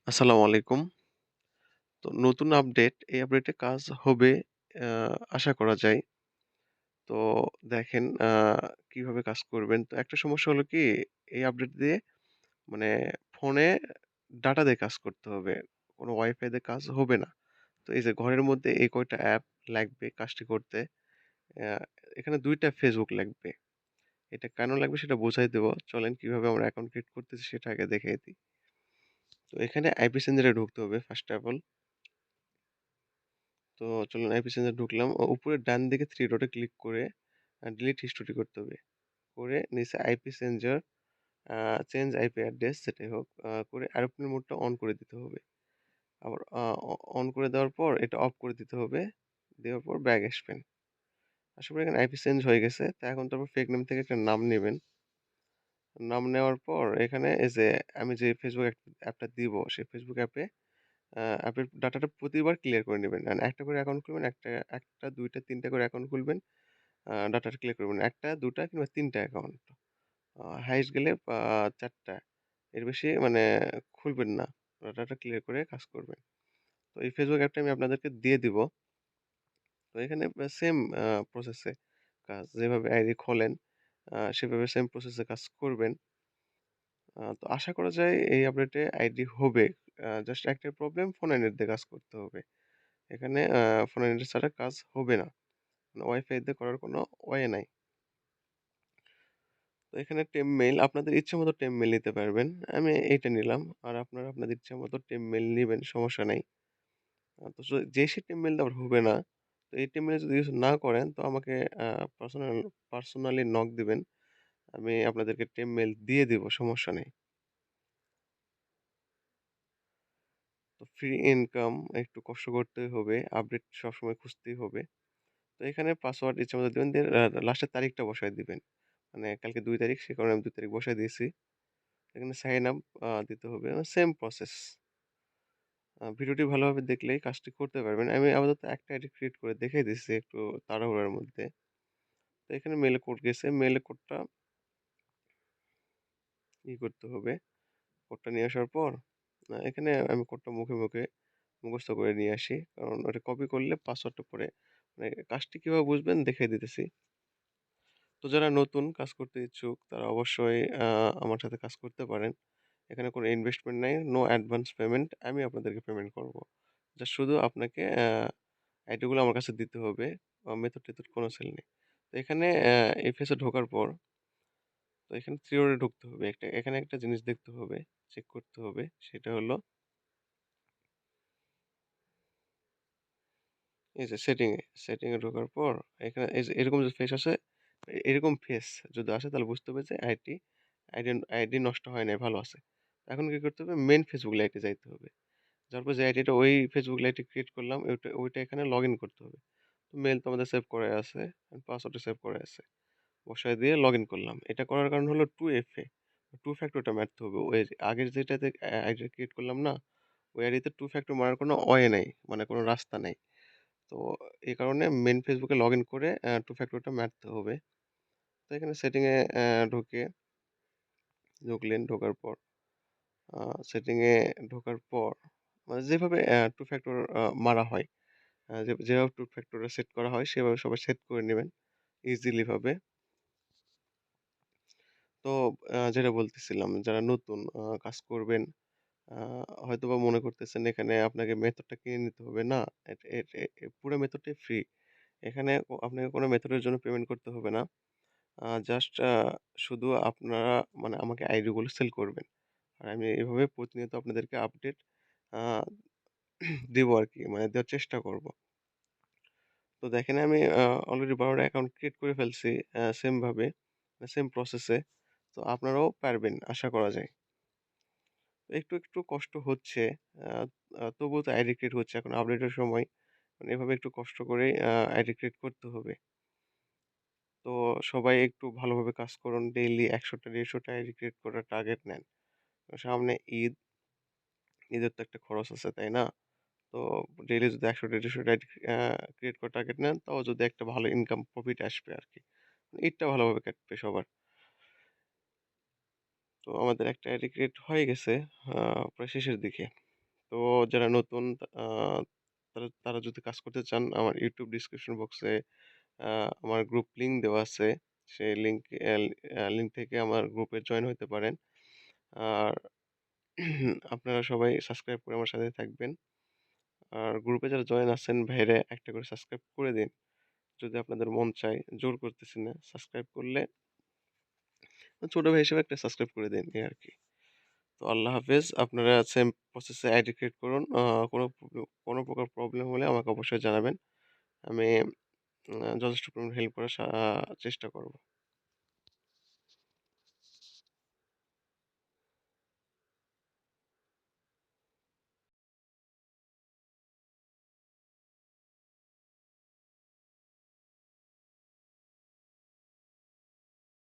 আসসালামু আলাইকুম। তো নতুন আপডেট, এই আপডেটে কাজ হবে আ আশা করা যায়। তো দেখেন কিভাবে কাজ করবেন। তো একটা সমস্যা হলো কি, এই আপডেট দিয়ে মানে ফোনে ডাটা দিয়ে কাজ করতে হবে। কোনো ওয়াইফাই দিয়ে কাজ হবে না। তো এই যে ঘরের মধ্যে এই কয়টা অ্যাপ লাগবে কাজটি করতে। আ এখানে ২ টা Facebook লাগবে। এটা কেন লাগবে সেটা বুঝাই দেব। চলেন কিভাবে আমরা অ্যাকাউন্ট ক্রিয়েট করতেছি সেটা আগে দেখাই দিই। তো এখানে আইপি সেন্সারে ঢুকতে হবে ফার্স্ট অফ অল। তো চলুন আইপি সেন্সার ঢুকলাম। উপরে ডান দিকে 3 ডটে ক্লিক করে ডিলিট হিস্টোরি করতে হবে। করে নিচে আইপি সেন্সার আ চেঞ্জ আইপি অ্যাড্রেস যেটাই হোক করে এরোপ্লেন মোডটা অন করে দিতে হবে। আবার অন করে দেওয়ার পর এটা অফ করে দিতে হবে। দেওয়ার পর ব্যাক আসবেন। আসার পর এখানে আইপি চেঞ্জ হয়ে গেছে। তো এখন তারপর ফেক নেম থেকে একটা নাম নিবেন। নাম নেওয়ার পর এখানে এই যে আমি যে Facebook অ্যাপটা দিব সেই Facebook অ্যাপের ডাটাটা প্রতিবার ক্লিয়ার করে নিবেন। একটা করে অ্যাকাউন্ট খুলবেন, ১টা, ২টা, ৩টা করে অ্যাকাউন্ট খুলবেন। ডাটাটা ক্লিয়ার করবেন। ১ টা ২ টা কিংবা ৩ টা অ্যাকাউন্ট। হাইয়েস্ট গেলে ৪ টা। এর বেশি মানে খুলবেন না। ডাটাটা ক্লিয়ার করে কাজ করবেন। তো এই Facebook অ্যাপটা আমি আপনাদেরকে দিয়ে দিব। তো এখানে সেম প্রসেসে কাজ। যেভাবে আইডি খোলেন সেভাবে সেম প্রসেসে কাজ করবেন। তো আশা করা যায় এই আপডেটে আইডি হবে। জাস্ট একটাই প্রবলেম, ফোন নেট দিয়ে কাজ করতে হবে। এখানে ফোনের নেট ছাড়া কাজ হবে না। ওয়াইফাই দিয়ে করার কোনো ওয়ে নাই। তো এখানে টেমমেইল আপনাদের ইচ্ছামত টেমমেইল নিতে পারবেন। আমি এইটা নিলাম। আর আপনারা আপনাদের ইচ্ছামত টেমমেইল নিবেন, সমস্যা নাই। তো যে সে টেমমেইল দেওয়ার হবে না। তো এই টেমমেইল যদি ইউজ না করেন তো আমাকে আ পার্সোনালি নক দিবেন। আমি আপনাদেরকে টেমমেইল দিয়ে দিব, সমস্যা নেই। তো ফ্রি ইনকাম একটু কষ্ট করতেই হবে। আপডেট সবসময় খুঁজতেই হবে। তো এখানে পাসওয়ার্ড ইচ্ছামত দিবেন। দিয়ে লাস্টের তারিখটা বসায় দিবেন। মানে কালকে ২ তারিখ, সে কারণে আমি ২ তারিখ বসায় দিয়েছি। এখানে সাইন আপ দিতে হবে। Same process. ভিডিওটি ভালোভাবে দেখলেই কাজটি করতে পারবেন। আমি আপাতত একটা আইডি ক্রিয়েট করে দেখাই দিচ্ছি একটু তাড়াহুড়ার মধ্যে। তো এখানে মেইলে কোড গেছে। মেইলে কোডটা করতে হবে। কোডটা নিয়ে আসার পর এখানে আমি কোডটা মুখে মুখস্থ করে নিয়ে আসি। কারণ ওটা কপি করলে পাসওয়ার্ডটা পরে মানে কাজটি কিভাবে বুঝবেন দেখাই দিতেছি। তো যারা নতুন কাজ করতে ইচ্ছুক তারা অবশ্যই আমার সাথে কাজ করতে পারেন। এখানে কোনো ইনভেস্টমেন্ট নাই, নো অ্যাডভান্স পেমেন্ট। আমি আপনাদেরকে পেমেন্ট করব। জাস্ট শুধু আপনাকে আইডিগুলো আমার কাছে দিতে হবে। মেথড-টেথড কোনো সেল নেই। তো এখানে এই ফেসে ঢোকার পর তো এখানে থিওরি ঢুকতে হবে। এখানে একটা জিনিস দেখতে হবে, চেক করতে হবে। সেটা হলো এই যে সেটিং এ ঢোকার পর এখানে এই যে এরকম যে ফেস আসে, এরকম ফেস যদি আসে তাহলে বুঝতে হবে যে আইডি নষ্ট হয় নাই, ভালো আছে। এখন কি করতে হবে? মেইন ফেসবুক লাইটে যাইতে হবে। যাওয়ার পর যে আইডিটা ওই ফেসবুক লাইটে ক্রিয়েট করলাম ওইটা এখানে লগইন করতে হবে। তো মেইল তো আমাদের সেভ করাই আছে, পাসওয়ার্ডও সেভ করা আছে। বসায় দিয়ে লগইন করলাম। এটা করার কারণ হলো 2FA, টু ফ্যাক্টরটা মারতে হবে। ওই যে আগের যেটাতে আইডি ক্রিয়েট করলাম না? ওই আইডিতে টু ফ্যাক্টর মারার কোনো ওয়ে নাই। মানে কোনো রাস্তা নাই। তো এই কারণে মেইন ফেসবুকে লগইন করে টু ফ্যাক্টরটা মারতে হবে। তো এখানে সেটিং এ ঢুকে ঢুকলেন, ঢোকার পর আ সেটিং এ ঢোকার পর মানে যেভাবে টু ফ্যাক্টর মারা হয়, যেভাবে টু ফ্যাক্টরটা সেট করা হয় সেভাবে সবাই সেট করে নিবেন ইজিলি ভাবে। তো যেটা বলতেছিলাম, যারা নতুন কাজ করবেন আ হয়তোবা মনে করতেছেন এখানে আপনাকে মেথডটা কিনে নিতে হবে। না, এট এট এ এ পুরো মেথডটাই ফ্রি। এখানে আপনাকে কোনো মেথডের জন্য পেমেন্ট করতে হবে না। জাস্ট শুধু আপনারা মানে আমাকে আইডিগুলো সেল করবেন। আর আমি এভাবে প্রতিনিয়ত আপনাদেরকে আপডেট আ দিব আরকি। মানে দেওয়ার চেষ্টা করব। তো দেখেন আমি অলরেডি ১২ টা অ্যাকাউন্ট ক্রিয়েট করে ফেলছি সেম ভাবে, সেম প্রসেসে। তো আপনারাও পারবেন আশা করা যায়। একটু কষ্ট হচ্ছে। আ আ তবুও তো আইডি ক্রিয়েট হচ্ছে। এখন আপডেটের সময়। মানে এভাবে একটু কষ্ট করেই আইডি ক্রিয়েট করতে হবে। তো সবাই একটু ভালোভাবে কাজ করুন। ডেইলি ১০০ টা ১৫০ টা আইডি ক্রিয়েট করার টার্গেট নেন। সামনে ঈদ, ঈদের তো একটা খরচ আছে, তাই না? তো ডেইলি যদি ১০০ টা ১৫০ টা আইডি ক্রিয়েট করার টার্গেট নেন, তাও যদি একটা ভালো ইনকাম প্রফিট আসবে আরকি। ঈদটা ভালোভাবে কাটবে সবার। তো আমাদের একটা আইডি ক্রিয়েট হয়ে গেছে আ প্রায় শেষের দিকে। তো যারা নতুন আ তারা তারা যদি কাজ করতে চান আমার YouTube ডিসক্রিপশন বক্সে আ আমার গ্রুপ লিংক দেওয়া আছে। সেই লিংক থেকে আমার গ্রুপে জয়েন হইতে পারেন। আর আপনারা সবাই সাবস্ক্রাইব করে আমার সাথে থাকবেন। আর গ্রুপে যারা জয়েন আছেন ভাইরে একটা করে সাবস্ক্রাইব করে দিন। যদি আপনাদের মন চায়, জোর করতেছি না। সাবস্ক্রাইব করলে ছোট ভাই হিসেবে একটা সাবস্ক্রাইব করে দিন এই আরকি। তো আল্লাহ হাফেজ। আপনারা সেম প্রসেস এ আইডি ক্রিয়েট করুন। কোনো প্রকার প্রবলেম হলে আমাকে অবশ্যই জানাবেন। আমি যথেষ্ট পরিমাণ হেল্প করার চেষ্টা করব।